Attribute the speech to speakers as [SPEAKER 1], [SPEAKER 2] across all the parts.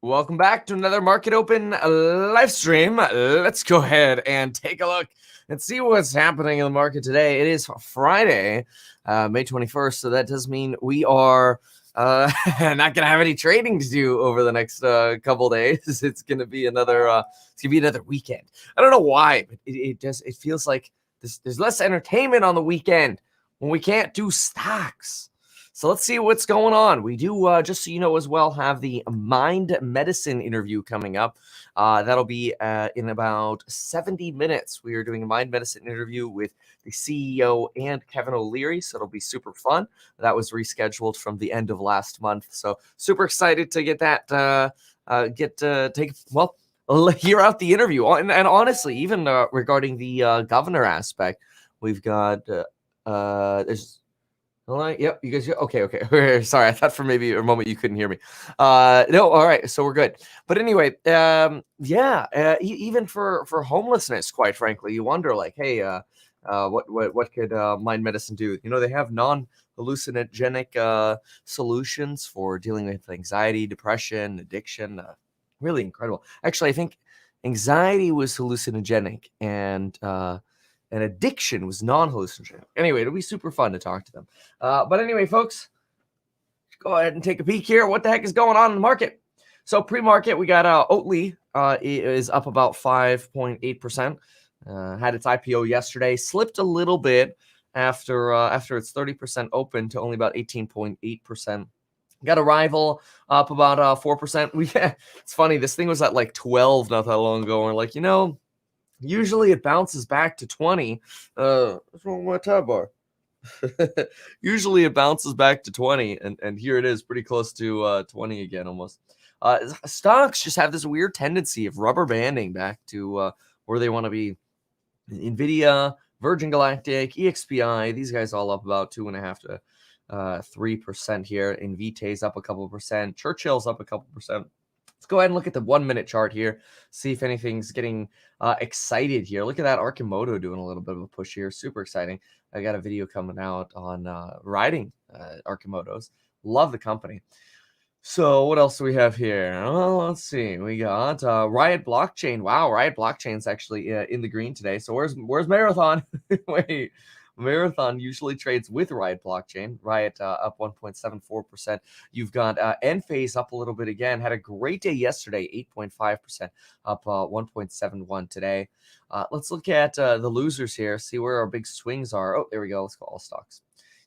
[SPEAKER 1] Welcome back to another Market Open live stream. Let's go ahead and take a look and see what's happening in the market today. It is Friday, May 21st, so that does mean we are not going to have any trading to do over the next couple days. It's going to be another weekend. I don't know why, but it feels like there's less entertainment on the weekend when we can't do stocks. So let's see what's going on. We do, just so you know as well, have the Mind Medicine interview coming up. That'll be in about 70 minutes. We are doing a Mind Medicine interview with the CEO and Kevin O'Leary, so it'll be super fun. That was rescheduled from the end of last month, so super excited to get that, hear out the interview. And honestly, even regarding the governor aspect, we've got, there's... All right. Yep. You guys. Okay. Sorry. I thought for maybe a moment you couldn't hear me. No. All right. So we're good. But anyway, even for homelessness, quite frankly, you wonder like, hey, what could Mind Medicine do? You know, they have non-hallucinogenic solutions for dealing with anxiety, depression, addiction. Really incredible. Actually, I think anxiety was hallucinogenic and addiction was non-hallucinogenic. Anyway, it'll be super fun to talk to them. But anyway, folks, go ahead and take a peek here. What the heck is going on in the market? So pre-market, we got Oatly is up about 5.8%. Had its IPO yesterday, slipped a little bit after its 30% open to only about 18.8%. Got a rival up about 4%. It's funny, this thing was at like 12 not that long ago. And we're like, usually it bounces back to 20. What's wrong with my tab bar? Usually it bounces back to 20, and here it is pretty close to 20 again almost. Stocks just have this weird tendency of rubber banding back to where they want to be. Nvidia, Virgin Galactic, EXPI, these guys all up about 2.5 to 3% here. Invitae's up a couple percent. Churchill's up a couple percent. Let's go ahead and look at the 1-minute chart here, see if anything's getting excited here. Look at that Arcimoto doing a little bit of a push here. Super exciting. I got a video coming out on riding Arcimotos. Love the company. So what else do we have here? Oh, let's see. We got Riot Blockchain. Wow, Riot Blockchain's actually in the green today. So where's Marathon? Wait. Marathon usually trades with Riot Blockchain. Riot up 1.74%. You've got Enphase up a little bit again. Had a great day yesterday, 8.5%, up 1.71 today. Let's look at the losers here, see where our big swings are. Oh, there we go. Let's go all stocks.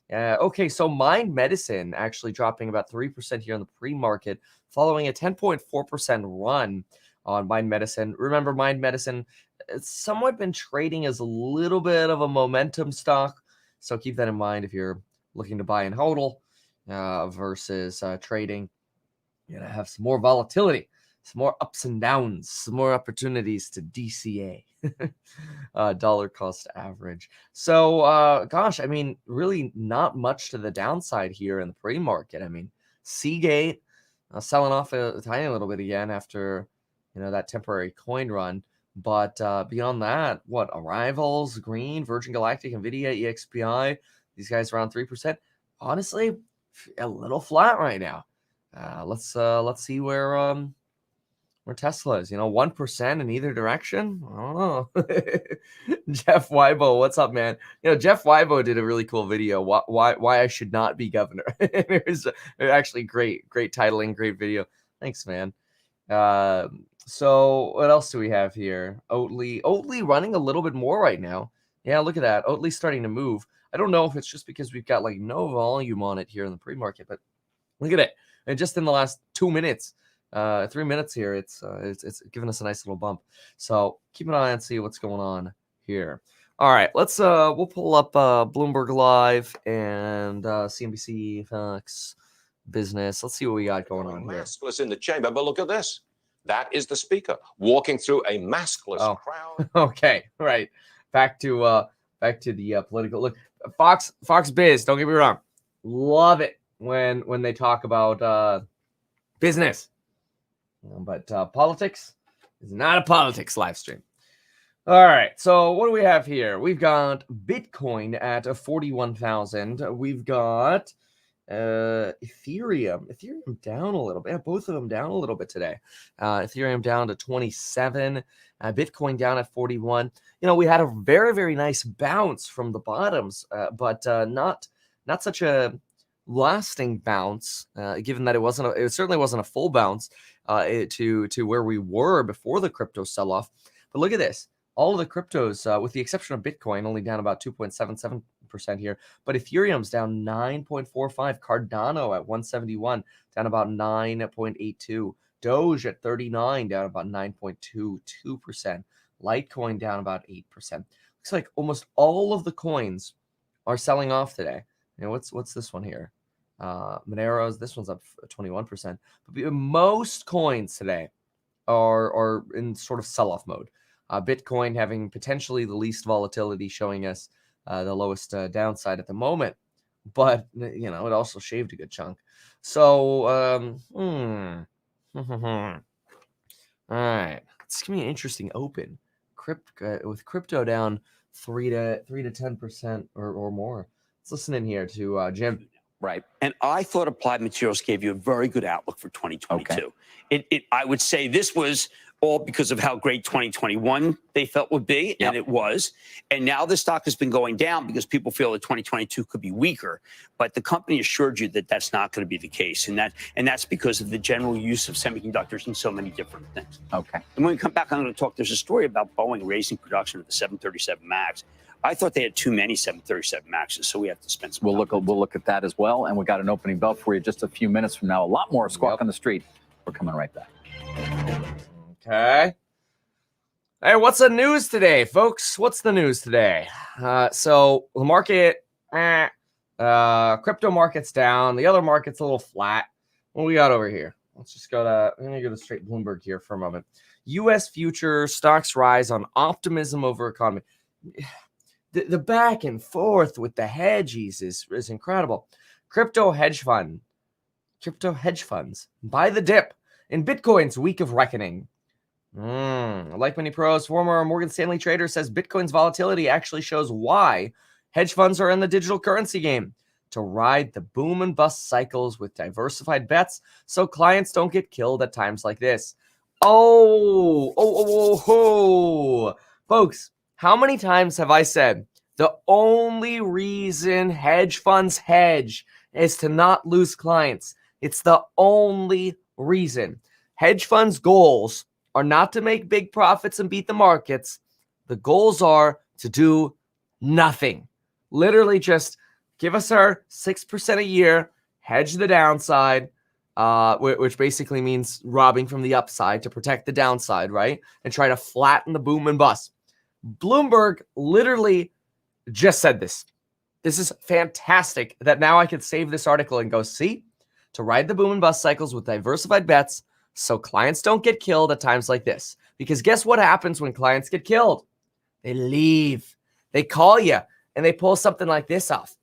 [SPEAKER 1] Okay, so Mind Medicine actually dropping about 3% here on the pre-market, following a 10.4% run on Mind Medicine. Remember, Mind Medicine, it's somewhat been trading as a little bit of a momentum stock. So keep that in mind if you're looking to buy and hodl versus trading. You're going to have some more volatility, some more ups and downs, some more opportunities to DCA, dollar cost average. So, gosh, I mean, really not much to the downside here in the pre-market. I mean, Seagate selling off a tiny little bit again after, that temporary coin run. But beyond that, Arrivals, Green, Virgin Galactic, Nvidia, EXPI, these guys around 3%. Honestly, a little flat right now. Let's see where Tesla is. 1% in either direction. I don't know. Jeff Weibo, what's up, man? Jeff Weibo did a really cool video. Why I should not be governor. It was actually great titling, great video. Thanks, man. So what else do we have here? Oatly running a little bit more right now. Yeah, look at that. Oatly's starting to move. I don't know if it's just because we've got like no volume on it here in the pre-market, but look at it. And just in the last 2 minutes, 3 minutes here, it's giving us a nice little bump. So keep an eye and see what's going on here. All right, let's we'll pull up Bloomberg Live and CNBC, Fox Business. Let's see what we got going on here.
[SPEAKER 2] Maskless in the chamber, but look at this. That is the speaker walking through a maskless crowd.
[SPEAKER 1] Okay, right. Back to the political look. Fox Biz. Don't get me wrong. Love it when they talk about business, but politics is not a politics live stream. All right. So what do we have here? We've got Bitcoin at 41,000. We've got Ethereum down a little bit. Yeah, both of them down a little bit today. Ethereum down to 27, Bitcoin down at 41. We had a very, very nice bounce from the bottoms, but not such a lasting bounce, given that it certainly wasn't a full bounce to where we were before the crypto sell-off. But look at this. All of the cryptos, with the exception of Bitcoin, only down about 2.77% here, but Ethereum's down 9.45, Cardano at 171, down about 9.82, Doge at 39, down about 9.22%, Litecoin down about 8%. Looks like almost all of the coins are selling off today. What's this one here? Monero's, this one's up 21%. But most coins today are in sort of sell-off mode. Bitcoin having potentially the least volatility, showing us the lowest downside at the moment, but it also shaved a good chunk. So, all right, it's gonna be an interesting open. With crypto down 3 to 10% or more. Let's listen in here to Jim.
[SPEAKER 3] Right. And I thought Applied Materials gave you a very good outlook for 2022. Okay. I would say this was all because of how great 2021 they felt would be, and it was. And now the stock has been going down because people feel that 2022 could be weaker. But the company assured you that that's not going to be the case, and that's because of the general use of semiconductors in so many different things. Okay. And when we come back, I'm going to talk. There's a story about Boeing raising production of the 737 MAX. I thought they had too many 737 Maxes, so we have to spend some time.
[SPEAKER 4] We'll look at that as well, and we got an opening bell for you just a few minutes from now. A lot more Squawk on the Street. We're coming right back.
[SPEAKER 1] Okay. Hey, what's the news today, folks? What's the news today? So the market, crypto market's down. The other market's a little flat. What we got over here? Let's just go to. I'm gonna go to straight Bloomberg here for a moment. U.S. future stocks rise on optimism over economy. The back and forth with the hedgies is incredible. Crypto hedge funds buy the dip in Bitcoin's week of reckoning. Like many pros, former Morgan Stanley trader says Bitcoin's volatility actually shows why hedge funds are in the digital currency game, to ride the boom and bust cycles with diversified bets so clients don't get killed at times like this. Folks, how many times have I said the only reason hedge funds hedge is to not lose clients? It's the only reason. Hedge funds' goals are not to make big profits and beat the markets. The goals are to do nothing. Literally just give us our 6% a year, hedge the downside, which basically means robbing from the upside to protect the downside, right? And try to flatten the boom and bust. Bloomberg literally just said this. This is fantastic that now I can save this article and go, see, to ride the boom and bust cycles with diversified bets so clients don't get killed at times like this. Because guess what happens when clients get killed? They leave. They call you and they pull something like this off.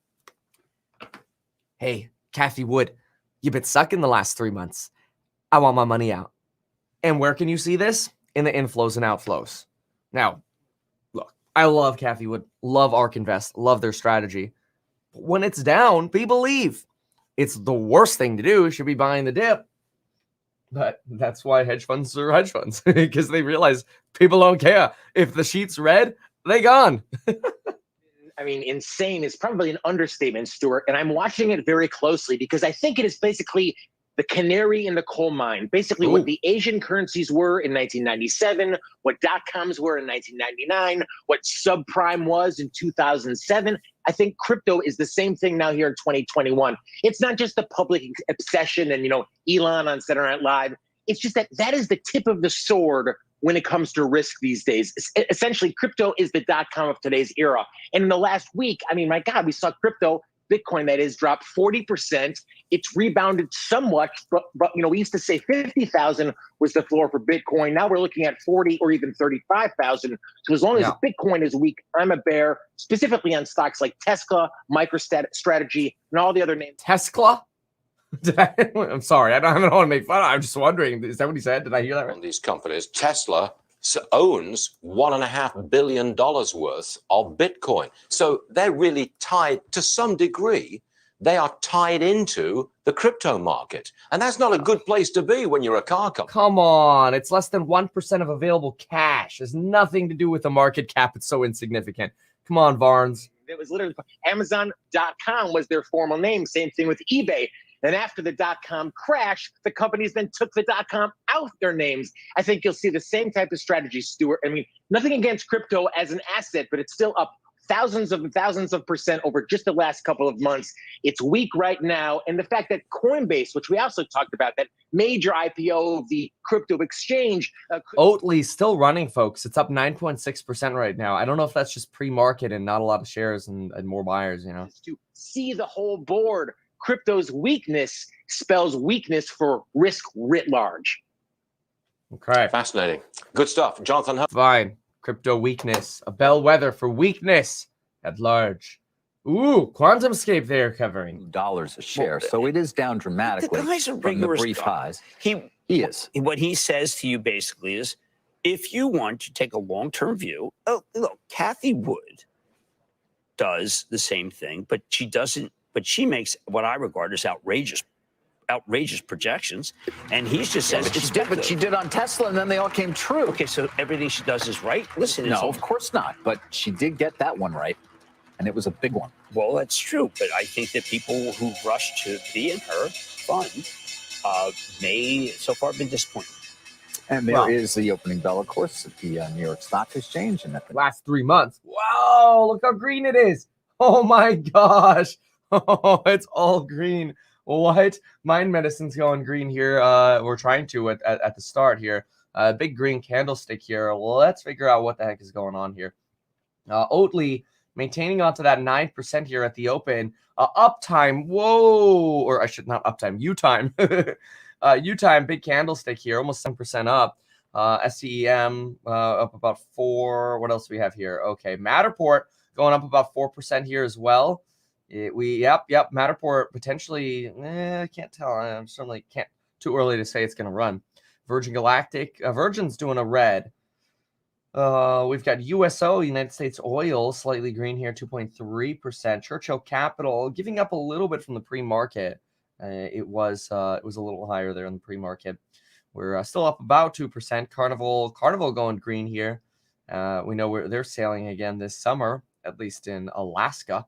[SPEAKER 1] Hey, Cathie Wood, you've been sucking the last 3 months. I want my money out. And where can you see this? In the inflows and outflows. Now, look, I love Cathie Wood, love ARK Invest, love their strategy. But when it's down, people leave. It's the worst thing to do. Should be buying the dip. But that's why hedge funds are hedge funds, because they realize people don't care. If the sheet's red, they gone.
[SPEAKER 5] I mean, insane is probably an understatement, Stuart. And I'm watching it very closely because I think it is basically the canary in the coal mine. Basically, what the Asian currencies were in 1997, what dot-coms were in 1999, what subprime was in 2007. I think crypto is the same thing now here in 2021. It's not just the public obsession and, Elon on Saturday Night Live. It's just that is the tip of the sword when it comes to risk these days. Essentially, crypto is the dot-com of today's era. And in the last week, I mean, my God, we saw crypto, Bitcoin that is, drop 40%. It's rebounded somewhat, but we used to say 50,000 was the floor for Bitcoin. Now we're looking at 40 or even 35,000. So as long as Bitcoin is weak, I'm a bear, specifically on stocks like Tesla, MicroStrategy, and all the other names.
[SPEAKER 1] Tesla? I'm sorry. I don't want to make fun of it. I'm just wondering, is that what he said? Did I hear that right?
[SPEAKER 2] On these companies, Tesla owns $1.5 billion worth of Bitcoin. So they're really tied to some degree they are tied into the crypto market. And that's not a good place to be when you're a car company.
[SPEAKER 1] Come on. It's less than 1% of available cash. It has nothing to do with the market cap. It's so insignificant. Come on, Barnes.
[SPEAKER 5] It was literally Amazon.com was their formal name. Same thing with eBay. And after the .com crash, the companies then took the .com out their names. I think you'll see the same type of strategy, Stuart. I mean, nothing against crypto as an asset, but it's still up thousands of percent over just the last couple of months. It's weak right now. And the fact that Coinbase, which we also talked about, that major IPO of the crypto exchange.
[SPEAKER 1] Oatly's still running, folks. It's up 9.6% right now. I don't know if that's just pre-market and not a lot of shares and more buyers, you know.
[SPEAKER 5] To see the whole board, crypto's weakness spells weakness for risk writ large.
[SPEAKER 1] Okay.
[SPEAKER 2] Fascinating. Good stuff. Jonathan.
[SPEAKER 1] Fine. Crypto weakness. A bellwether for weakness at large. Ooh, QuantumScape they're covering.
[SPEAKER 4] Dollars a share. So it is down dramatically
[SPEAKER 3] The guy's a
[SPEAKER 4] from the
[SPEAKER 3] rigorous
[SPEAKER 4] brief
[SPEAKER 3] guy.
[SPEAKER 4] highs.
[SPEAKER 3] He
[SPEAKER 4] is.
[SPEAKER 3] What he says to you basically is, if you want to take a long-term view, look, Kathy Wood does the same thing, but she doesn't. But she makes what I regard as outrageous projections, and he's just says it's
[SPEAKER 4] But she did on Tesla, and then they all came true.
[SPEAKER 3] Okay, so everything she does is right. Listen,
[SPEAKER 4] No, of course not. But she did get that one right, and it was a big one.
[SPEAKER 3] Well, that's true, but I think that people who rush to be in her fund may so far have been disappointed.
[SPEAKER 4] And there is the opening bell, of course, at the New York Stock Exchange. And
[SPEAKER 1] Last 3 months. Wow, look how green it is. Oh my gosh. Oh, it's all green. What? Mind Medicine's going green here. We're trying to at the start here. Big green candlestick here. Let's figure out what the heck is going on here. Oatly maintaining onto that 9% here at the open. Uptime, whoa, or I should not uptime, U-time. U-time, big candlestick here, almost 7% up. SCEM up about 4. What else do we have here? Okay, Matterport going up about 4% here as well. Yep, Matterport potentially, I can't tell. I certainly can't, too early to say it's going to run. Virgin Galactic, Virgin's doing a red. We've got USO, United States Oil, slightly green here, 2.3%. Churchill Capital giving up a little bit from the pre-market. It was a little higher there in the pre-market. We're still up about 2%. Carnival going green here. We know they're sailing again this summer, at least in Alaska.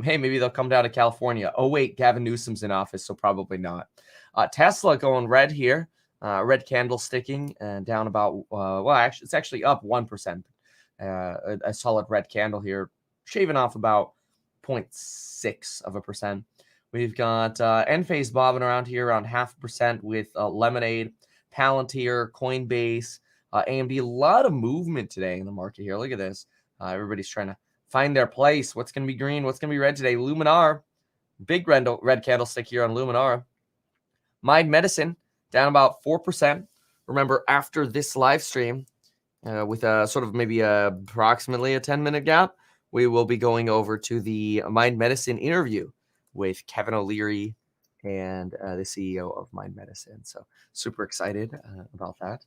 [SPEAKER 1] Hey, maybe they'll come down to California. Oh, wait, Gavin Newsom's in office, so probably not. Tesla going red here. Red candle sticking and down about, actually, it's actually up 1%. A solid red candle here, shaving off about 0.6%. We've got Enphase bobbing around here around 0.5% with Lemonade, Palantir, Coinbase, AMD. A lot of movement today in the market here. Look at this. Everybody's trying to find their place. What's going to be green? What's going to be red today? Luminar, big red candlestick here on Luminar. Mind Medicine down about 4%. Remember, after this live stream, with a sort of maybe approximately a 10-minute gap, we will be going over to the Mind Medicine interview with Kevin O'Leary and the CEO of Mind Medicine. So super excited about that.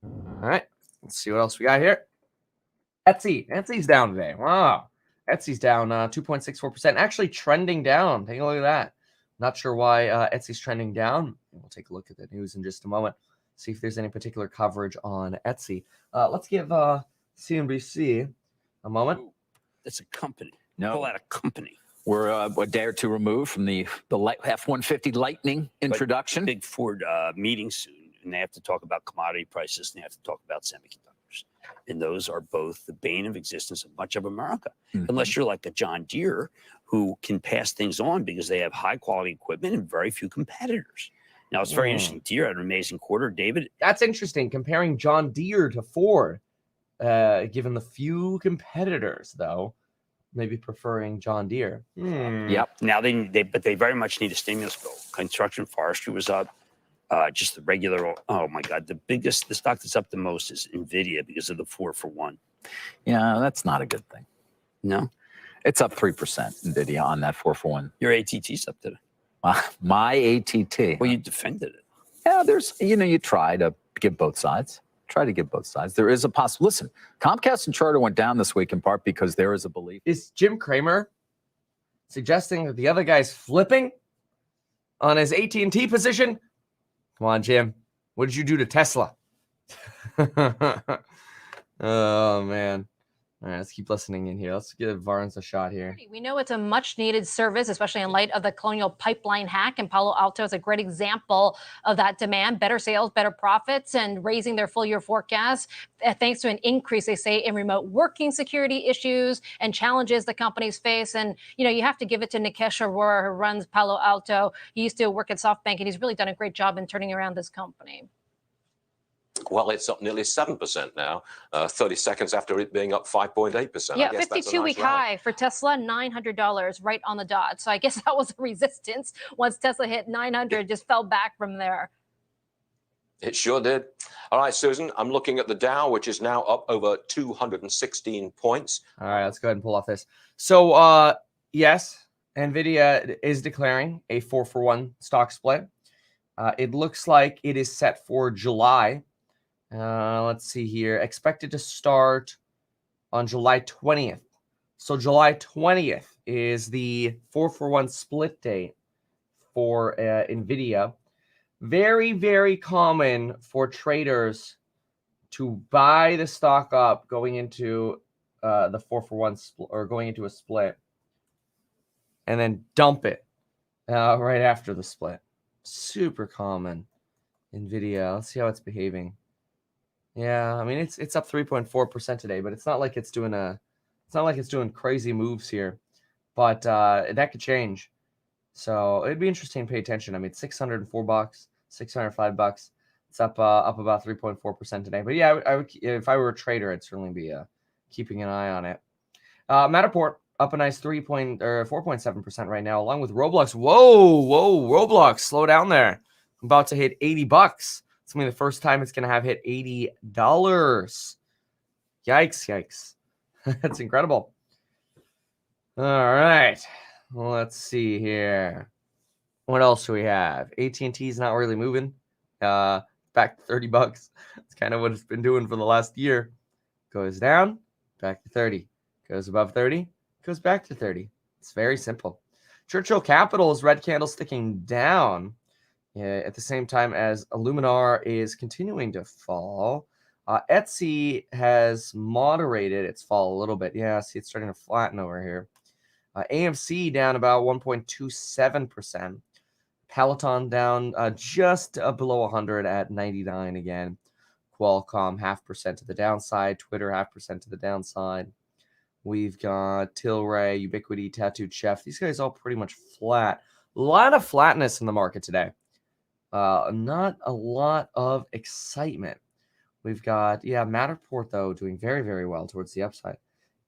[SPEAKER 1] All right, let's see what else we got here. Etsy's down today. Wow. Etsy's down 2.64%, actually trending down. Take a look at that. Not sure why Etsy's trending down. We'll take a look at the news in just a moment, see if there's any particular coverage on Etsy. Let's give CNBC a moment.
[SPEAKER 3] It's a company.
[SPEAKER 4] No.
[SPEAKER 3] Call that a company.
[SPEAKER 4] We're a day or two removed from the F-150 Lightning introduction.
[SPEAKER 3] Big Ford meeting soon, and they have to talk about commodity prices, and they have to talk about semiconductors. And those are both the bane of existence of much of America, unless you're like a John Deere who can pass things on because they have high quality equipment and very few competitors. Now, it's very interesting. Deere had an amazing quarter. David?
[SPEAKER 1] That's interesting, comparing John Deere to Ford, given the few competitors, though. Maybe preferring John Deere.
[SPEAKER 3] Yep. Now but they very much need a stimulus bill. Construction forestry was up. Just the regular. Oh my God, the stock that's up the most is Nvidia because of the 4-for-1.
[SPEAKER 4] Yeah, that's not a good thing.
[SPEAKER 3] No,
[SPEAKER 4] it's up 3%. Nvidia on that 4-for-1.
[SPEAKER 3] Your ATT's up today.
[SPEAKER 4] My ATT.
[SPEAKER 3] Well, you defended it.
[SPEAKER 4] Yeah, you try to give both sides. There is a possible. Listen, Comcast and Charter went down this week in part because there is a belief.
[SPEAKER 1] Is Jim Cramer suggesting that the other guy's flipping on his AT&T position. Come on, Jim. What did you do to Tesla? Oh, man. All right, let's keep listening in here. Let's give Varnes a shot here.
[SPEAKER 6] We know it's a much needed service, especially in light of the Colonial Pipeline hack. And Palo Alto is a great example of that demand, better sales, better profits, and raising their full year forecast thanks to an increase, they say, in remote working security issues and challenges the companies face. And, you know, you have to give it to Nikesh Arora, who runs Palo Alto. He used to work at SoftBank, and he's really done a great job in turning around this company.
[SPEAKER 2] Well, it's up nearly 7% now, 30 seconds after it being up 5.8%.
[SPEAKER 6] Yeah, 52-week high for Tesla, $900 right on the dot. So I guess that was a resistance. Once Tesla hit 900, just fell back from there.
[SPEAKER 2] It sure did. All right, Susan, I'm looking at the Dow, which is now up over 216 points.
[SPEAKER 1] All right, let's go ahead and pull off this. So, yes, Nvidia is declaring a 4-for-1 stock split. It looks like it is set for July. Let's see here. Expected to start on July 20th. So July 20th is the 4-for-1 split date for Nvidia. Very, very common for traders to buy the stock up going into the 4-for-1 split, or going into a split, and then dump it right after the split. Super common. Nvidia. Let's see how it's behaving. Yeah, I mean it's up 3.4% today, but it's not like it's doing crazy moves here. But that could change. So it'd be interesting to pay attention. I mean, $604, $605. It's up about 3.4% today. But yeah, I would, if I were a trader, I'd certainly be keeping an eye on it. Matterport up a nice 4.7% right now, along with Roblox. Whoa, Roblox, slow down there. I'm about to hit $80. It's going to be the first time it's going to have hit $80. Yikes. That's incredible. All right. Let's see here. What else do we have? AT&T is not really moving. Back to $30. It's kind of what it's been doing for the last year. Goes down, back to 30. Goes above 30, goes back to 30. It's very simple. Churchill Capital's red candle sticking down. Yeah, at the same time as Luminar is continuing to fall. Etsy has moderated its fall a little bit. Yeah, see, it's starting to flatten over here. AMC down about 1.27%. Peloton down just below 100 at 99 again. Qualcomm 0.5% to the downside. Twitter 0.5% to the downside. We've got Tilray, Ubiquity, Tattooed Chef. These guys all pretty much flat. A lot of flatness in the market today. Not a lot of excitement. We've got, Matterport, though, doing very, very well towards the upside.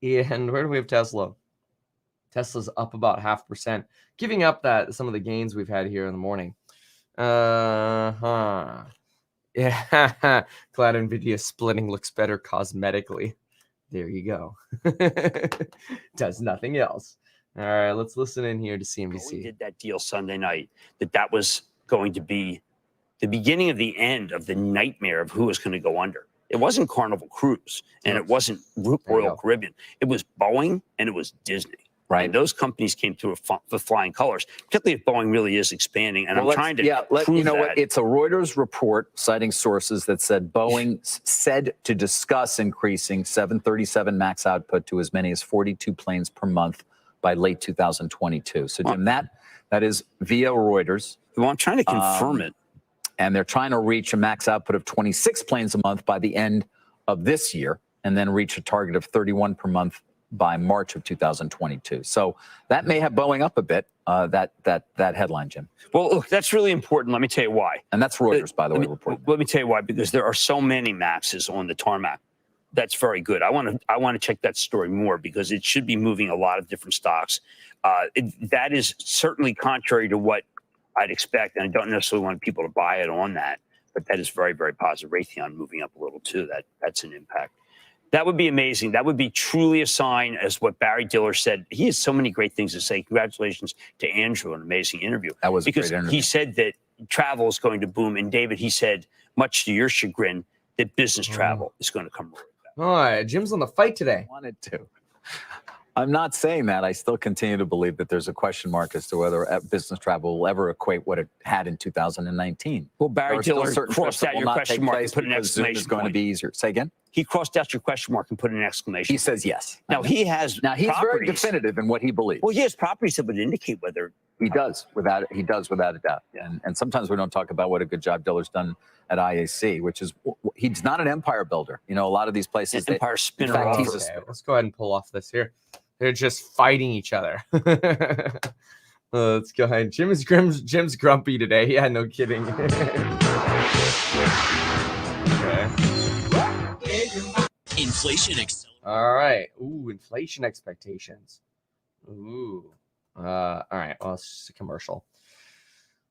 [SPEAKER 1] And where do we have Tesla? Tesla's up about 0.5%, giving up some of the gains we've had here in the morning. Yeah, glad Nvidia splitting looks better cosmetically. There you go. Does nothing else. All right, let's listen in here to CNBC.
[SPEAKER 3] We did that deal Sunday night, that was going to be the beginning of the end of the nightmare of who was going to go under. It wasn't Carnival Cruise, and it wasn't Royal Caribbean. It was Boeing, and it was Disney. Right. And those companies came through with flying colors, particularly if Boeing really is expanding. And I'm trying to prove
[SPEAKER 4] you know
[SPEAKER 3] that.
[SPEAKER 4] What? It's a Reuters report citing sources that said Boeing said to discuss increasing 737 MAX output to as many as 42 planes per month by late 2022. So, Jim, that is via Reuters.
[SPEAKER 3] Well, I'm trying to confirm it.
[SPEAKER 4] And they're trying to reach a max output of 26 planes a month by the end of this year, and then reach a target of 31 per month by March of 2022. So that may have Boeing up a bit, that headline, Jim.
[SPEAKER 3] Well, look, that's really important. Let me tell you why.
[SPEAKER 4] And that's Reuters, by the way, reporting.
[SPEAKER 3] Let me tell you why, because there are so many Maxes on the tarmac. That's very good. I want to check that story more, because it should be moving a lot of different stocks. That is certainly contrary to what I'd expect, and I don't necessarily want people to buy it on that, but that is very, very positive. Raytheon moving up a little too. That's an impact. That would be amazing. That would be truly a sign, as what Barry Diller said. He has so many great things to say. Congratulations to Andrew, an amazing interview.
[SPEAKER 4] That was
[SPEAKER 3] because
[SPEAKER 4] a great interview.
[SPEAKER 3] He said that travel is going to boom, and David, he said, much to your chagrin, that business travel is going to come right back.
[SPEAKER 1] All right, Jim's on the fight today.
[SPEAKER 4] Wanted to. I'm not saying that. I still continue to believe that there's a question mark as to whether business travel will ever equate what it had in 2019.
[SPEAKER 3] Well, Barry Diller crossed out your question mark and put an exclamation
[SPEAKER 4] It's going to be easier. Say again?
[SPEAKER 3] He crossed out your question mark and put an exclamation
[SPEAKER 4] He says yes.
[SPEAKER 3] Now, he has
[SPEAKER 4] he's very
[SPEAKER 3] properties.
[SPEAKER 4] definitive in what he believes.
[SPEAKER 3] Well, he has properties that would indicate whether
[SPEAKER 4] he does without a doubt. And sometimes we don't talk about what a good job Diller's done at IAC, which is he's not an empire builder. You know, a lot of these places
[SPEAKER 3] empire spinner.
[SPEAKER 1] Okay, let's go ahead and pull off this here. They're just fighting each other. Let's go ahead. Jim's grumpy today. Yeah, no kidding. Okay.
[SPEAKER 7] Inflation
[SPEAKER 1] All right. Ooh, inflation expectations. Ooh. All right. Well, it's just a commercial.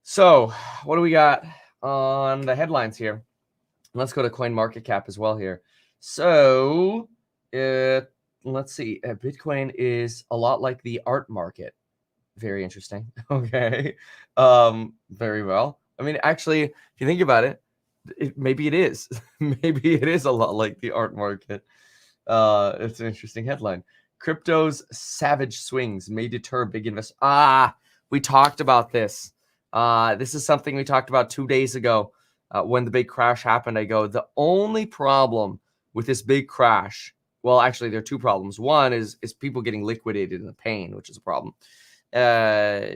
[SPEAKER 1] So, what do we got on the headlines here? Let's go to CoinMarketCap as well here. So, let's see. Bitcoin is a lot like the art market. Very interesting. Okay. Very well. I mean, actually, if you think about it, maybe it is. Maybe it is a lot like the art market. It's an interesting headline. Crypto's savage swings may deter big investors. We talked about this. This is something we talked about 2 days ago when the big crash happened. I go, the only problem with this big crash, well, actually, there are two problems. One is people getting liquidated in the pain, which is a problem. Yeah,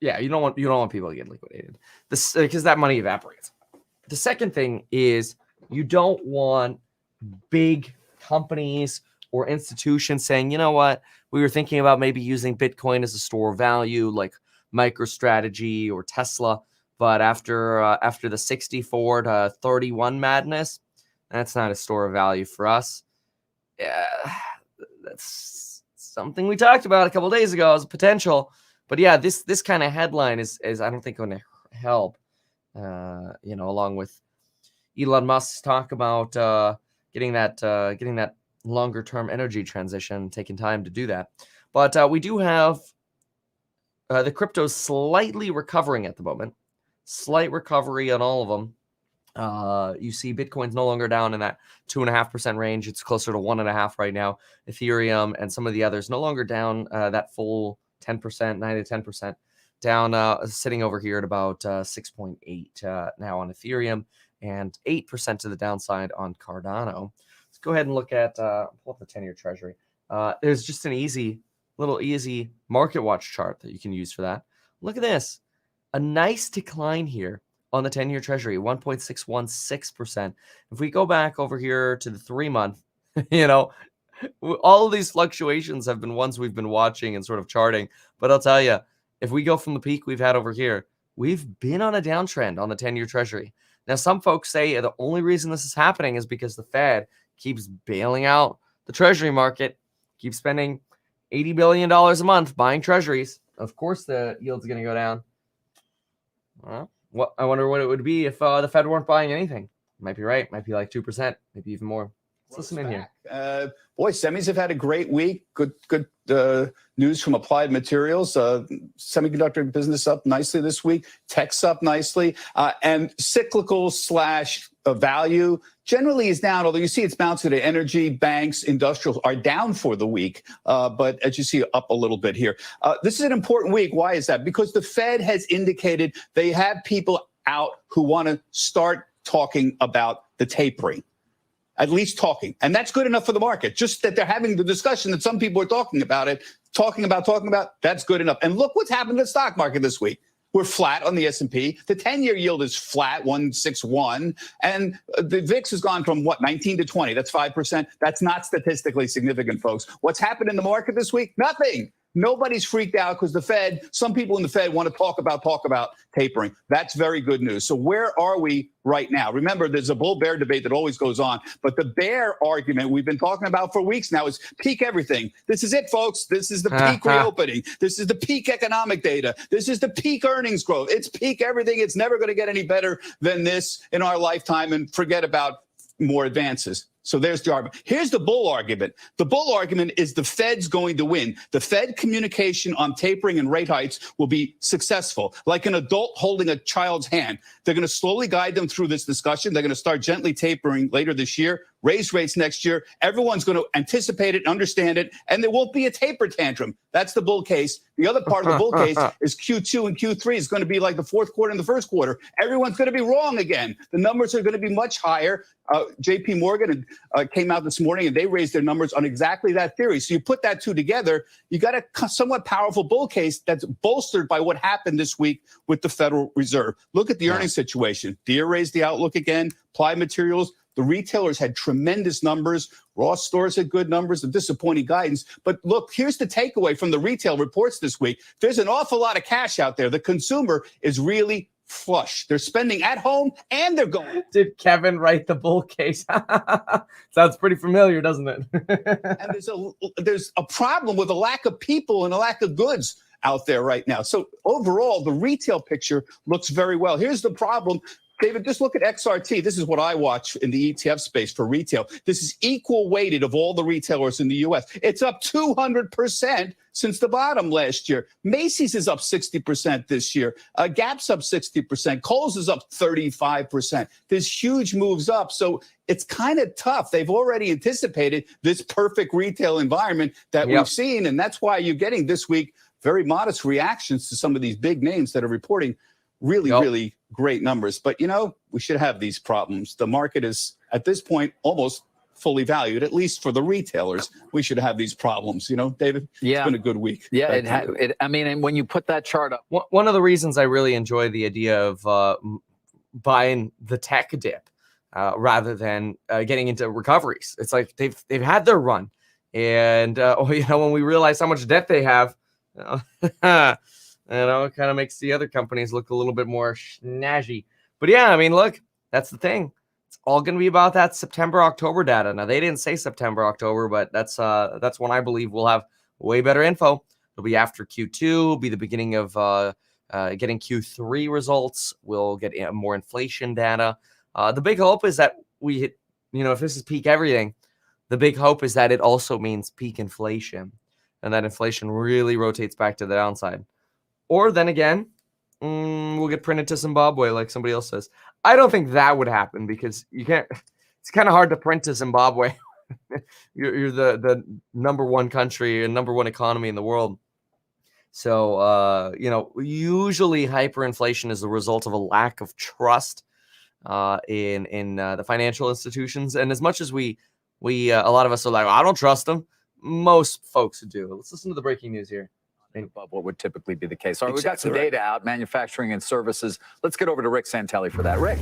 [SPEAKER 1] you don't want people to get liquidated. This because that money evaporates. The second thing is you don't want big companies or institutions saying, you know what, we were thinking about maybe using Bitcoin as a store of value, like MicroStrategy or Tesla, but after the 64 to 31 madness, that's not a store of value for us. Yeah, that's something we talked about a couple days ago as a potential. But yeah, this kind of headline is I don't think going to help. Along with Elon Musk's talk about getting that longer term energy transition, taking time to do that. But we do have the cryptos slightly recovering at the moment. Slight recovery on all of them. You see Bitcoin's no longer down in that 2.5% range. It's closer to 1.5% right now. Ethereum and some of the others no longer down that full 10%, 9 to 10%. Down, sitting over here at about 6.8 now on Ethereum and 8% to the downside on Cardano. Let's go ahead and look at pull up the 10-year Treasury. There's just an easy market watch chart that you can use for that. Look at this, a nice decline here on the 10-year Treasury, 1.616%. If we go back over here to the 3-month, all of these fluctuations have been ones we've been watching and sort of charting. But I'll tell you, if we go from the peak we've had over here, we've been on a downtrend on the 10-year Treasury. Now, some folks say the only reason this is happening is because the Fed keeps bailing out the Treasury market, keeps spending $80 billion a month buying Treasuries. Of course, the yield's going to go down. Well, I wonder what it would be if the Fed weren't buying anything. Might be right. Might be like 2%, maybe even more. Let's listen in here.
[SPEAKER 8] Boy, semis have had a great week. Good news from Applied Materials. Semiconductor business up nicely this week. Tech's up nicely. And cyclical / value generally is down, although you see it's bouncing to energy, banks, industrials are down for the week. But as you see, up a little bit here. This is an important week. Why is that? Because the Fed has indicated they have people out who want to start talking about the tapering. At least talking. And that's good enough for the market. Just that they're having the discussion that some people are talking about, that's good enough. And look what's happened to the stock market this week. We're flat on the S&P. The 10-year yield is flat, 161. And the VIX has gone from, 19 to 20. That's 5%. That's not statistically significant, folks. What's happened in the market this week? Nothing. Nobody's freaked out because the Fed, some people in the Fed want to talk about tapering. That's very good news. So where are we right now? Remember, there's a bull-bear debate that always goes on. But the bear argument we've been talking about for weeks now is peak everything. This is it, folks. This is the peak reopening. This is the peak economic data. This is the peak earnings growth. It's peak everything. It's never going to get any better than this in our lifetime, and forget about more advances. So there's the argument. Here's the bull argument. The bull argument is the Fed's going to win. The Fed communication on tapering and rate hikes will be successful, like an adult holding a child's hand. They're going to slowly guide them through this discussion. They're going to start gently tapering later this year. raise rates next year. Everyone's going to anticipate it, understand it, and there won't be a taper tantrum. That's the bull case. The other part of the bull case is Q2 and Q3 is going to be like the fourth quarter and the first quarter. Everyone's going to be wrong again. The numbers are going to be much higher. JP Morgan came out this morning and they raised their numbers on exactly that theory. So you put that two together, you got a somewhat powerful bull case that's bolstered by what happened this week with the Federal Reserve. Look at the earnings situation. Deere raised the outlook again. Applied Materials. The retailers had tremendous numbers. Ross stores had good numbers and disappointing guidance. But look, here's the takeaway from the retail reports this week. There's an awful lot of cash out there. The consumer is really flush. They're spending at home and they're going.
[SPEAKER 1] Did Kevin write the bull case? Sounds pretty familiar, doesn't it?
[SPEAKER 8] And there's a problem with a lack of people and a lack of goods out there right now. So overall, the retail picture looks very well. Here's the problem. David, just look at XRT. This is what I watch in the ETF space for retail. This is equal weighted of all the retailers in the U.S. It's up 200% since the bottom last year. Macy's is up 60% this year. Gap's up 60%. Kohl's is up 35%. There's huge moves up. So it's kind of tough. They've already anticipated this perfect retail environment that we've seen. And that's why you're getting this week very modest reactions to some of these big names that are reporting really great numbers. But, you know, we should have these problems. The market is, at this point, almost fully valued, at least for the retailers. We should have these problems. You know, David?
[SPEAKER 4] Yeah.
[SPEAKER 8] It's been a good week.
[SPEAKER 4] Yeah, I mean, and when you put that chart up.
[SPEAKER 1] One of the reasons I really enjoy the idea of buying the tech dip rather than getting into recoveries. It's like they've had their run. And, you know, when we realize how much debt they have, it kind of makes the other companies look a little bit more snazzy. But yeah, I mean, look, that's the thing. It's all going to be about that September, October data. Now, they didn't say September, October, but that's when I believe we'll have way better info. It'll be after Q2, it'll be the beginning of getting Q3 results. We'll get more inflation data. The big hope is that we hit, you know, if this is peak everything, the big hope is that it also means peak inflation and that inflation really rotates back to the downside. Or then again, we'll get printed to Zimbabwe, like somebody else says. I don't think that would happen because you can't. It's kind of hard to print to Zimbabwe. you're the number one country and number one economy in the world. So you know, usually hyperinflation is the result of a lack of trust in the financial institutions. And as much as we a lot of us are like, I don't trust them. Most folks do. Let's listen to the breaking news here.
[SPEAKER 4] Above what would typically be the case. All right, we've got some data out, manufacturing and services. Let's get over to Rick Santelli for that. Rick.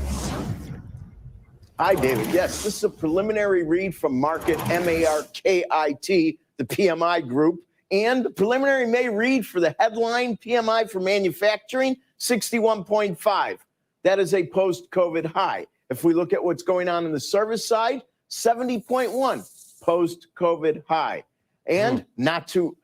[SPEAKER 7] Hi, David. Yes, this is a preliminary read from Market, MARKIT, the PMI group, and the preliminary May read for the headline PMI for manufacturing, 61.5. That is a post-COVID high. If we look at what's going on the service side, 70.1 post-COVID high. And not to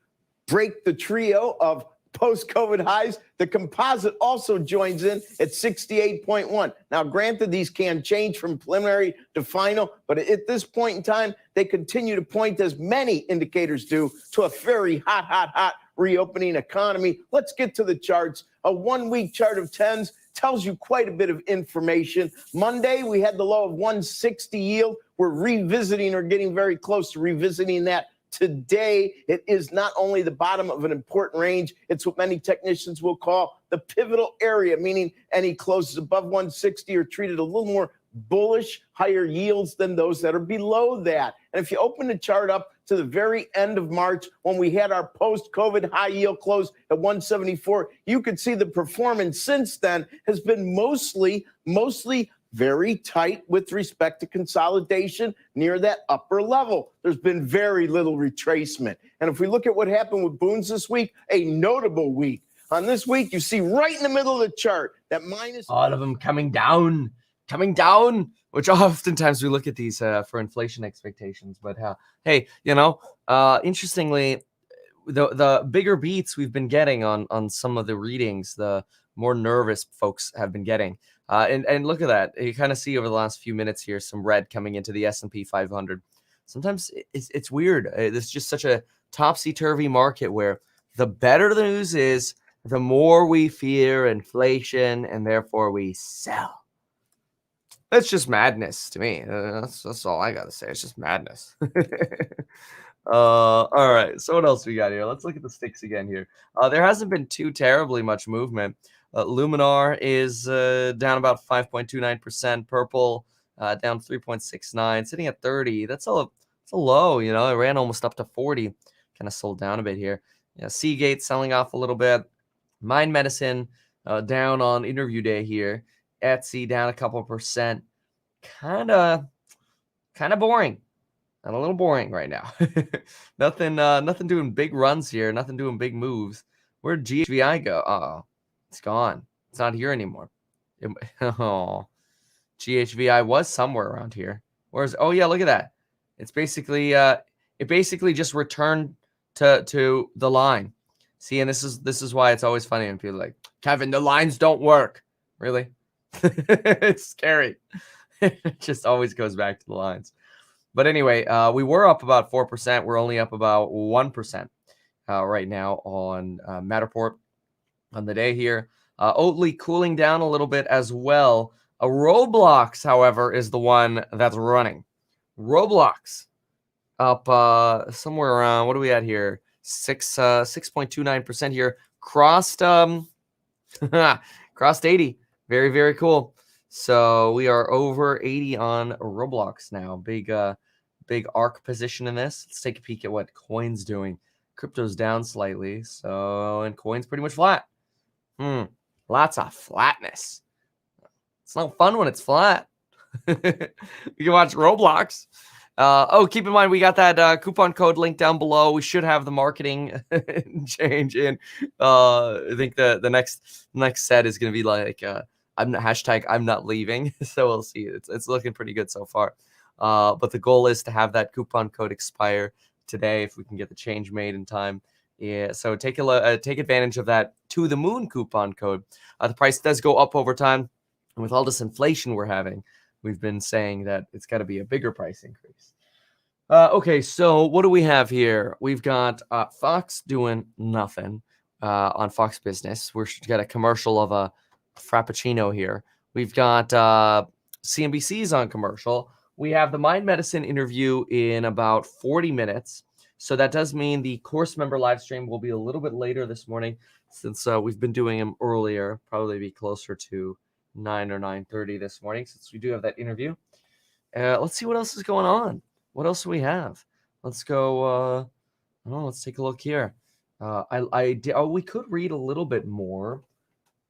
[SPEAKER 7] break the trio of post-COVID highs, the composite also joins in at 68.1. Now, granted, these can change from preliminary to final, but at this point in time, they continue to point, as many indicators do, to a very hot reopening economy. Let's get to the charts. A one-week chart of 10s tells you quite a bit of information. Monday, we had the low of 160 yield. We're revisiting or getting very close to revisiting that. Today, it is not only the bottom of an important range, it's what many technicians will call the pivotal area, meaning any closes above 160 are treated a little more bullish, higher yields than those that are below that. And if you open the chart up to the very end of March, when we had our post-COVID high yield close at 174, you could see the performance since then has been mostly very tight with respect to consolidation near that upper level. There's been very little retracement. And if we look at what happened with Boone's this week, a notable week. On this week, you see right in the middle of the chart that minus...
[SPEAKER 1] All of them coming down, which oftentimes we look at these for inflation expectations. But hey, you know, interestingly, the bigger beats we've been getting on some of the readings, the more nervous folks have been getting. And look at that. You kind of see over the last few minutes here some red coming into the S&P 500. Sometimes it's weird. It's just such a topsy-turvy market where the better the news is, the more we fear inflation, and therefore we sell. That's just madness to me. That's all I gotta say. It's just madness. All right. So what else we got here? Let's look at the sticks again here. There hasn't been too terribly much movement. Luminar is down about 5.29%. Purple down 3.69, sitting at 30. That's a low. You know, it ran almost up to 40. Kind of sold down a bit here. Yeah, Seagate selling off a little bit. Mind Medicine down on interview day here. Etsy down a couple percent. Kind of boring. And a little boring right now. Nothing doing big runs here. Nothing doing big moves. Where'd GHVI go? Uh-oh. It's gone. It's not here anymore. Oh, GHVI was somewhere around here. Where's? Oh yeah, look at that. It's basically it basically just returned to the line. See, and this is why it's always funny when people are like, Kevin, the lines don't work. Really? It's scary. It just always goes back to the lines. But anyway, we were up about 4%. We're only up about 1% right now on Matterport on the day here. Oatly cooling down a little bit as well. Roblox, however, is the one that's running. Roblox up somewhere around, what are we at here? 6.29% here. Crossed crossed 80. Very, very cool. So we are over 80 on Roblox now. Big ARC position in this. Let's take a peek at what coin's doing. Crypto's down slightly. So, and coin's pretty much flat. Lots of flatness. It's not fun when it's flat. You can watch Roblox. Oh, keep in mind, we got that coupon code link down below. We should have the marketing change in. I think the next set is going to be like, I'm not leaving. So we'll see. It's looking pretty good so far. But the goal is to have that coupon code expire today if we can get the change made in time. Yeah, so take advantage of that to the moon coupon code. The price does go up over time, and with all this inflation we're having, we've been saying that it's got to be a bigger price increase. Okay, so what do we have here? We've got Fox doing nothing on Fox Business. We've got a commercial of a Frappuccino here. We've got CNBC's on commercial. We have the Mind Medicine interview in about 40 minutes. So that does mean the course member live stream will be a little bit later this morning since we've been doing them earlier, probably be closer to 9 or 9:30 this morning since we do have that interview. Let's see what else is going on. What else do we have? Let's go. Let's take a look here. We could read a little bit more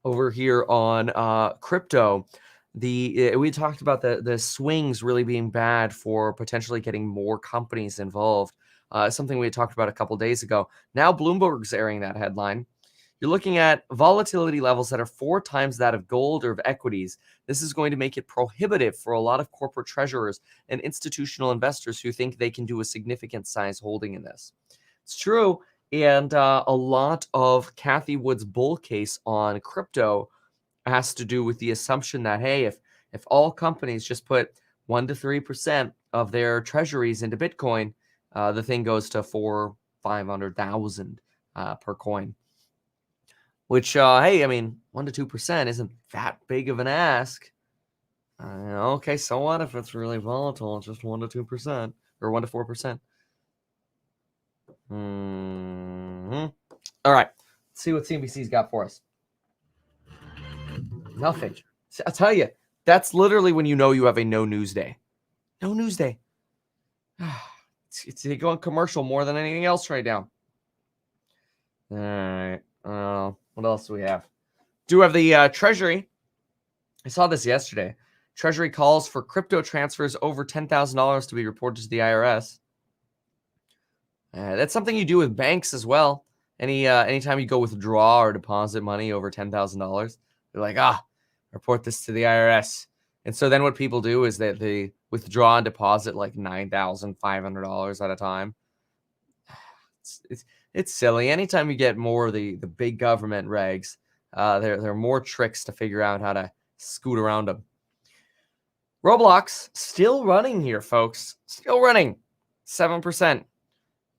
[SPEAKER 1] over here on crypto. We talked about the swings really being bad for potentially getting more companies involved. Something we had talked about a couple days ago. Now Bloomberg's airing that headline. You're looking at volatility levels that are 4 times that of gold or of equities. This is going to make it prohibitive for a lot of corporate treasurers and institutional investors who think they can do a significant size holding in this. It's true. And a lot of Cathie Wood's bull case on crypto has to do with the assumption that, hey, if all companies just put 1 to 3% of their treasuries into Bitcoin, the thing goes to 500,000 per coin. Which, hey, I mean, 1 to 2% isn't that big of an ask. Okay, so what if it's really volatile? It's just 1 to 2% or 1 to 4%. All right, let's see what CNBC's got for us. Nothing. I'll tell you, that's literally when you know you have a no news day. No news day. It's going commercial more than anything else right now. All right. What else do we have? Do have the Treasury. I saw this yesterday. Treasury calls for crypto transfers over $10,000 to be reported to the IRS. That's something you do with banks as well. Anytime you go withdraw or deposit money over $10,000, they're like, report this to the IRS. And so then what people do is that they withdraw and deposit like $9,500 at a time. It's silly. Anytime you get more of the big government regs, there are more tricks to figure out how to scoot around them. Roblox still running here, folks. Still running. 7%.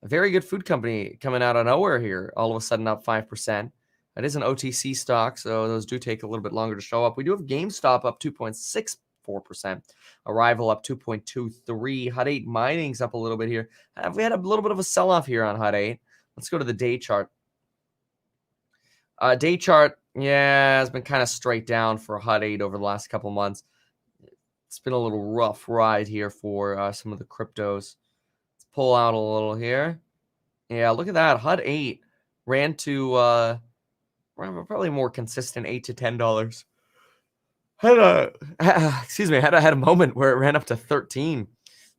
[SPEAKER 1] A very good food company coming out of nowhere here. All of a sudden up 5%. That is an OTC stock, so those do take a little bit longer to show up. We do have GameStop up 2.6%. 4%. Arrival up 2.23. Hut 8 mining's up a little bit here. We had a little bit of a sell-off here on Hut 8. Let's go to the day chart. Day chart, yeah, has been kind of straight down for Hut 8 over the last couple months. It's been a little rough ride here for some of the cryptos. Let's pull out a little here. Yeah, look at that. Hut 8 ran to probably more consistent $8 to $10. Had a moment where it ran up to 13,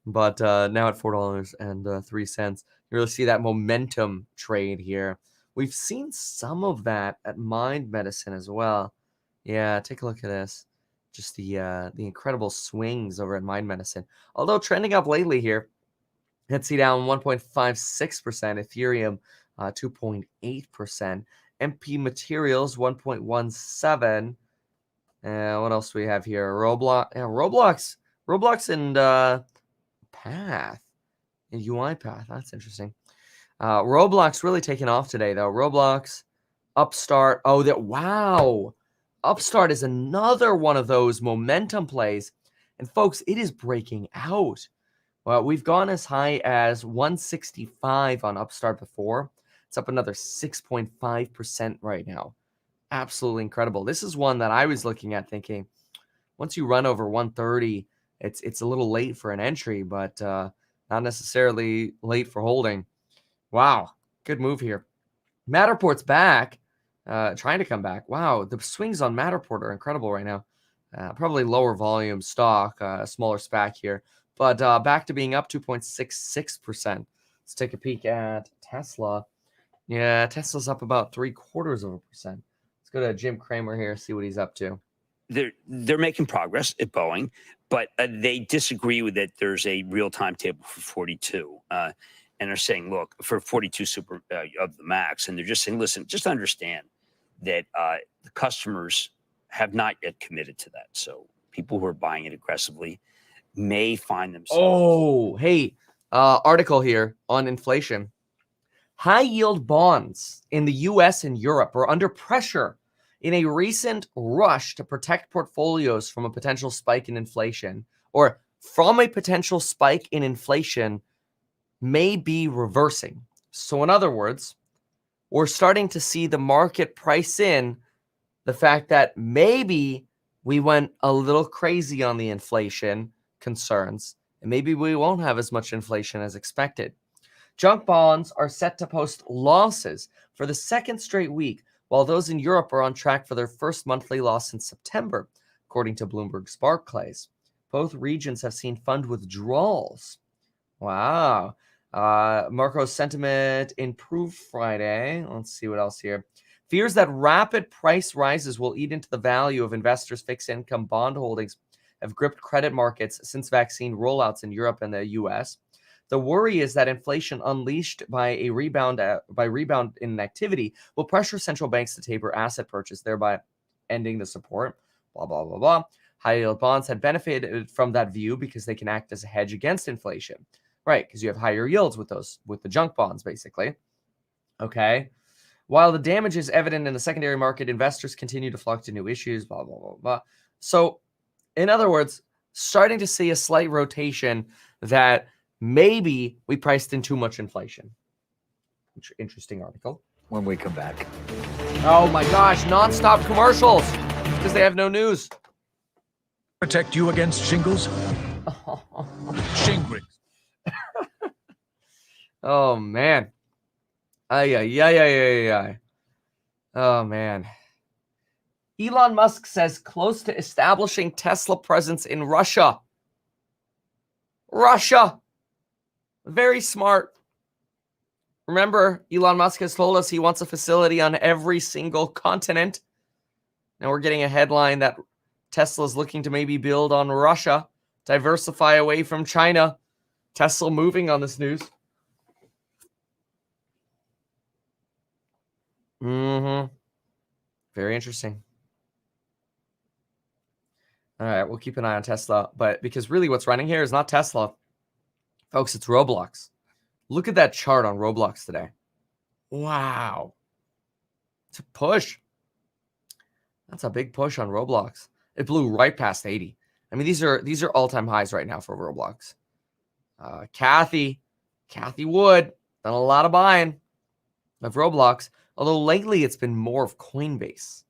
[SPEAKER 1] but now at $4.03. You really see that momentum trade here. We've seen some of that at Mind Medicine as well. Yeah, take a look at this. Just the incredible swings over at Mind Medicine. Although trending up lately here. Etsy down 1.56%. Ethereum 2.8%. MP Materials 1.17%. What else do we have here? Roblox and Path. And UiPath. That's interesting. Roblox really taking off today, though. Roblox, Upstart. Oh, wow. Upstart is another one of those momentum plays. And folks, it is breaking out. Well, we've gone as high as 165 on Upstart before. It's up another 6.5% right now. Absolutely incredible. This is one that I was looking at thinking, once you run over 130, it's a little late for an entry, but not necessarily late for holding. Wow, good move here. Matterport's back, trying to come back. Wow, the swings on Matterport are incredible right now. Probably lower volume stock, smaller SPAC here, but back to being up 2.66%. Let's take a peek at Tesla. Yeah, Tesla's up about 0.75%. Let's go to Jim Cramer here, see what he's up to.
[SPEAKER 3] They're making progress at Boeing, but they disagree with that. There's a real timetable for 42, and they're saying, look, for 42 super of the Max, and they're just saying, listen, just understand that the customers have not yet committed to that. So people who are buying it aggressively may find themselves.
[SPEAKER 1] Oh, hey, article here on inflation. High yield bonds in the US and Europe are under pressure in a recent rush to protect portfolios from a potential spike in inflation, or from a potential spike in inflation may be reversing. So in other words, we're starting to see the market price in the fact that maybe we went a little crazy on the inflation concerns, and maybe we won't have as much inflation as expected. Junk bonds are set to post losses for the second straight week, while those in Europe are on track for their first monthly loss in September, according to Bloomberg's Barclays. Both regions have seen fund withdrawals. Wow. Marco's sentiment improved Friday. Let's see what else here. Fears that rapid price rises will eat into the value of investors' fixed income bond holdings have gripped credit markets since vaccine rollouts in Europe and the US. The worry is that inflation unleashed by a rebound in activity will pressure central banks to taper asset purchase, thereby ending the support. Blah, blah, blah, blah. High yield bonds had benefited from that view because they can act as a hedge against inflation. Right, because you have higher yields with the junk bonds, basically. Okay. While the damage is evident in the secondary market, investors continue to flock to new issues, blah, blah, blah, blah. So, in other words, starting to see a slight rotation that maybe we priced in too much inflation. Interesting article.
[SPEAKER 4] When we come back.
[SPEAKER 1] Oh my gosh, nonstop commercials because they have no news.
[SPEAKER 9] Protect you against shingles? Shingrix.
[SPEAKER 1] Oh man. Ay. Oh man. Elon Musk says close to establishing Tesla presence in Russia. Russia. Very smart. Remember, Elon Musk has told us he wants a facility on every single continent. Now we're getting a headline that Tesla's looking to maybe build on Russia, diversify away from China. Tesla moving on this news. Very interesting. All right, we'll keep an eye on Tesla, but because really what's running here is not Tesla. Folks, it's Roblox. Look at that chart on Roblox today. Wow. It's a push. That's a big push on Roblox. It blew right past 80. I mean, these are all-time highs right now for Roblox. Kathy Wood done a lot of buying of Roblox, although lately it's been more of Coinbase.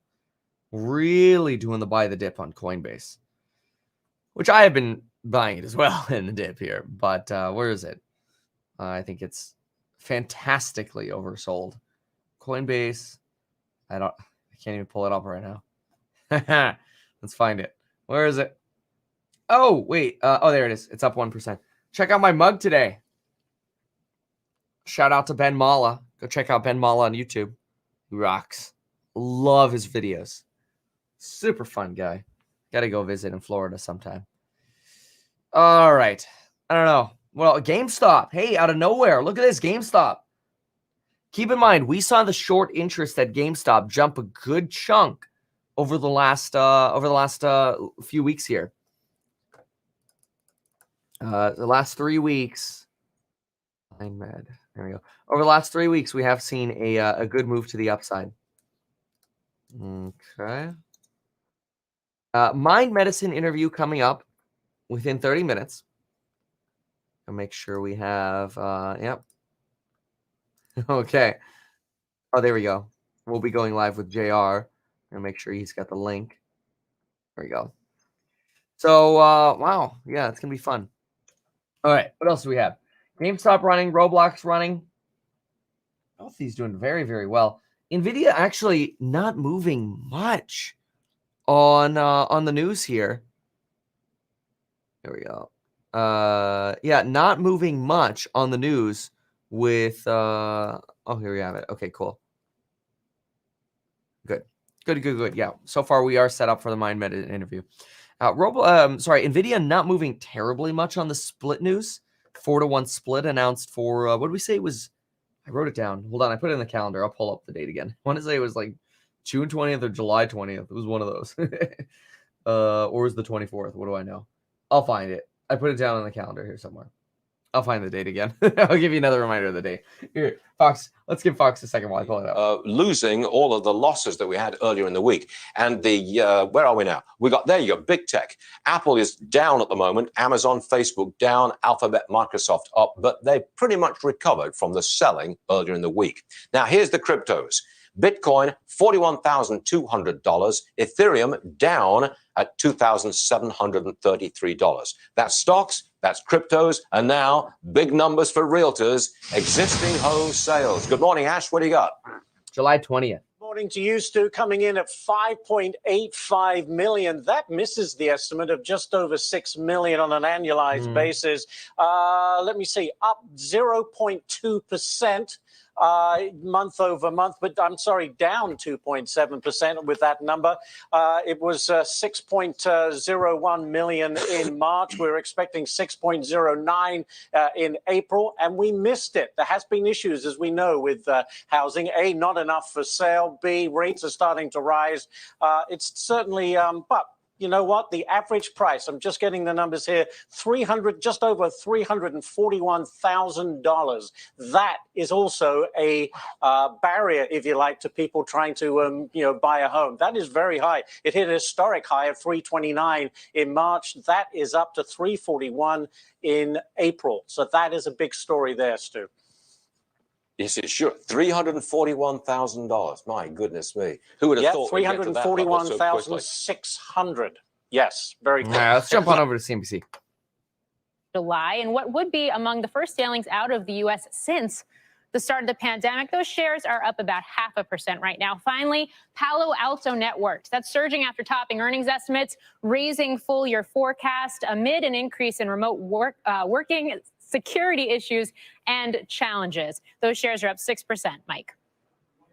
[SPEAKER 1] Really doing the buy the dip on Coinbase, which I have been buying it as well in the dip here. But where is it? I think it's fantastically oversold. Coinbase. I can't even pull it up right now. Let's find it. Where is it? Oh, wait. Oh, there it is. It's up 1%. Check out my mug today. Shout out to Ben Mala. Go check out Ben Mala on YouTube. He rocks. Love his videos. Super fun guy. Got to go visit in Florida sometime. All right. I don't know. Well, GameStop. Hey, out of nowhere. Look at this, GameStop. Keep in mind, we saw the short interest at GameStop jump a good chunk over the last few weeks here. The last 3 weeks. There we go. Over the last 3 weeks, we have seen a good move to the upside. Okay. Mind medicine interview coming up within 30 minutes. I'll make sure we have, yep. Okay. Oh, there we go. We'll be going live with JR. And make sure he's got the link. There we go. So, wow. Yeah, it's going to be fun. All right. What else do we have? GameStop running, Roblox running. Both these doing very, very well. Nvidia actually not moving much on the news here. There we go. Yeah, not moving much on the news with oh, here we have it. Okay, cool. Good. Yeah, so far we are set up for the Mind Med interview. Nvidia not moving terribly much on the split news. 4-to-1 split announced for what did we say it was? I wrote it down. Hold on, I put it in the calendar. I'll pull up the date again. I want to say it was like June 20th or July 20th. It was one of those. Or was the 24th? What do I know? I'll find it. I put it down on the calendar here somewhere. I'll find the date again. I'll give you another reminder of the day. Here, Fox, let's give Fox a second while I pull it up.
[SPEAKER 2] Losing all of the losses that we had earlier in the week. And the, where are we now? There you go, big tech. Apple is down at the moment. Amazon, Facebook down, Alphabet, Microsoft up, but they pretty much recovered from the selling earlier in the week. Now, here's the cryptos. Bitcoin, $41,200. Ethereum down at $2,733. That's stocks, that's cryptos, and now big numbers for realtors, existing home sales. Good morning, Ash. What do you got?
[SPEAKER 1] July 20th.
[SPEAKER 10] Morning to you, Stu, coming in at 5.85 million. That misses the estimate of just over 6 million on an annualized basis. Let me see, up 0.2%. Month over month, but I'm sorry, down 2.7% with that number. It was 6.01 million in March. We're expecting 6.09 in April, and we missed it. There has been issues, as we know, with housing. A, not enough for sale. B, rates are starting to rise. It's certainly, but you know what? The average price, I'm just getting the numbers here, just over $341,000. That is also a barrier, if you like, to people trying to, buy a home. That is very high. It hit a historic high of 329 in March. That is up to 341 in April. So that is a big story there, Stu.
[SPEAKER 2] Yes, it's sure. $341,000. My goodness me. Who would have thought?
[SPEAKER 10] $341,600. Yes, very good.
[SPEAKER 1] Let's jump on over to CNBC.
[SPEAKER 11] July, and what would be among the first sailings out of the U.S. since the start of the pandemic. Those shares are up about 0.5% right now. Finally, Palo Alto Networks. That's surging after topping earnings estimates, raising full-year forecast amid an increase in remote working, security issues, and challenges. Those shares are up 6%, Mike.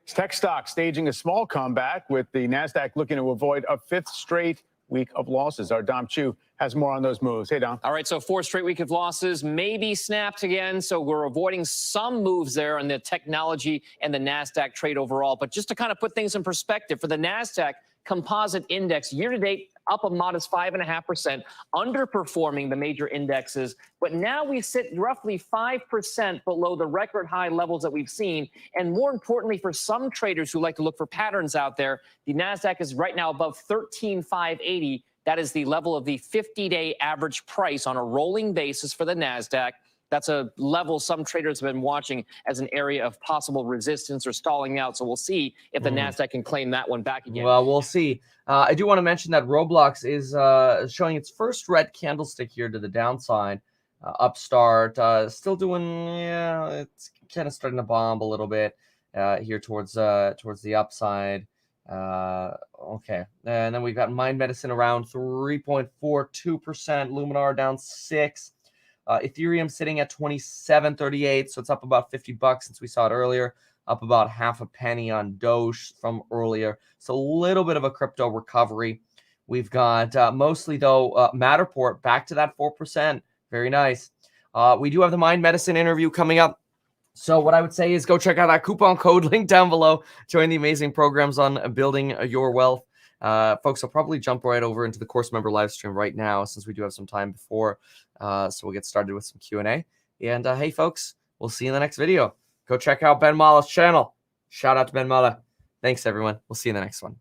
[SPEAKER 12] Tech stock staging a small comeback with the NASDAQ looking to avoid a fifth straight week of losses. Our Dom Chu has more on those moves. Hey, Dom.
[SPEAKER 13] All right, so fourth straight week of losses, maybe snapped again. So we're avoiding some moves there on the technology and the NASDAQ trade overall. But just to kind of put things in perspective, for the NASDAQ Composite Index, year-to-date, up a modest 5.5%, underperforming the major indexes. But now we sit roughly 5% below the record high levels that we've seen. And more importantly, for some traders who like to look for patterns out there, the NASDAQ is right now above 13,580. That is the level of the 50-day average price on a rolling basis for the NASDAQ. That's a level some traders have been watching as an area of possible resistance or stalling out. So we'll see if the NASDAQ can claim that one back again.
[SPEAKER 1] Well, we'll see. I do want to mention that Roblox is showing its first red candlestick here to the downside. Upstart still doing, yeah, it's kind of starting to bomb a little bit here towards the upside. Okay, and then we've got Mind Medicine around 3.42%, Luminar down 6. Ethereum sitting at 27.38, so it's up about $50 since we saw it earlier, up about half a penny on Doge from earlier. So a little bit of a crypto recovery. We've got mostly, though, Matterport back to that 4%. Very nice. We do have the Mind Medicine interview coming up. So what I would say is go check out that coupon code link down below. Join the amazing programs on building your wealth. Folks, I'll probably jump right over into the course member live stream right now since we do have some time before. So we'll get started with some Q&A. And hey, folks, we'll see you in the next video. Go check out Ben Mala's channel. Shout out to Ben Mala. Thanks, everyone. We'll see you in the next one.